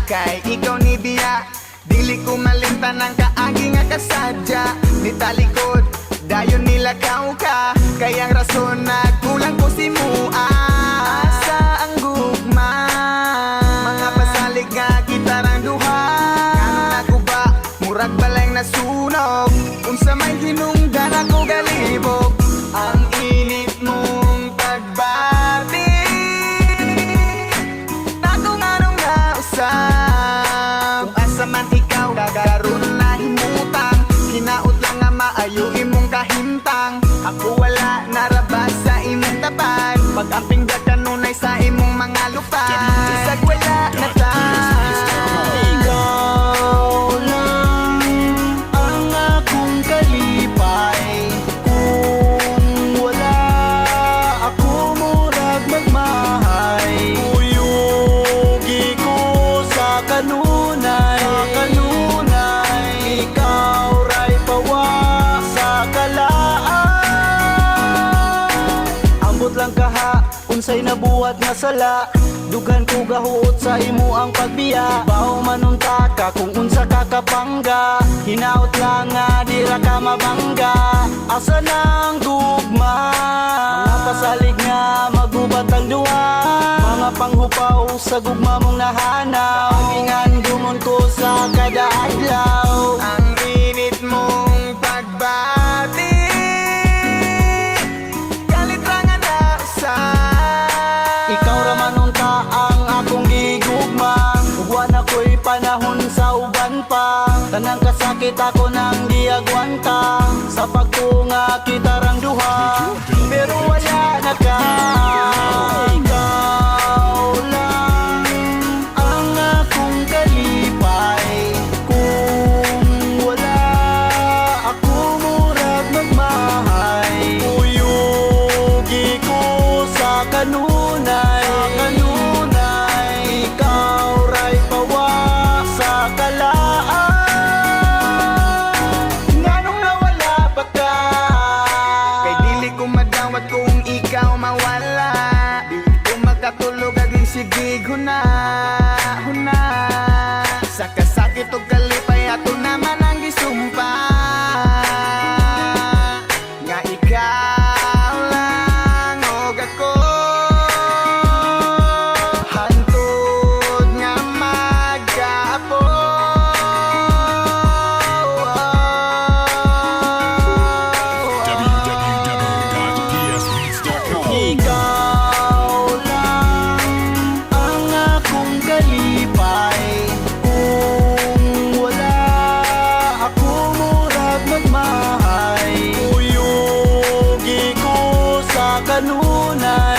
kay ikaw ni Bia. Dili ko malimtan ang kaagi nga kasadya. Ni talikod, dayon nilakaw ka. Kayang rason nagkulang ko si Mua. Asa ang gugma, mga pasalig nga gitarang duha. Ngano na ko ba, murag balay nasunog. Unsa may hinungdan ako galibog. Ang init mong pagbati, natong anong nausap. Kung asa man ikaw, gagaroon na himutang. Hinaot lang nga maayo imong kahimtang. Ako wala narabas sa imong tapat. Pag-amping da kanunay sa imong mga lupa. Isag wala na ta. Ikaw lang ang akong kalipay. Kung wala ako murag magmahay. Uyugi ko sa kanunay. Ikaw ray pawa sa kalaan. Ambot lang kaha, unsay nabuhat nga sala. Dugan ko gahuot sa imo ang pagbiya. Bao manunta ka kung unsa ka kapangga. Hinaot lang nga dira ka mabangga. Asa nang gugma, mga pasalig nga magubat ang duwa. Mga panghupaw sa gugma mong nahanaw. Ingan gumon ko sa kada adlaw. Ang init mong pagbati, galit lang nga nausap. Ikaw raman unta ang akong gigugma. Ugwan ako'y panahon sa uban pa. Tanang kasakit ako nang diagwanta. Sa pagtunga kita rang duha, pero wala na ka. Ikaw lang ang akong kalipay. Kung wala ako murag magmahay. Uyugi ko sa kanunay. Ikaw ray pawa sa kalaan. Nganong nawala ba ka? Kay dili ko madawat kung ikaw mawala. Di ko magkatulog aging sigig huna. Sa kasakit o kalipay ato naman ang gisumpa. Nga ikaw lang og ako. Hantod nga magkaapo. Ikaw lang ang akong kalipay. Kung wala ako murag magmahay. Uyugi ko sa kanunay.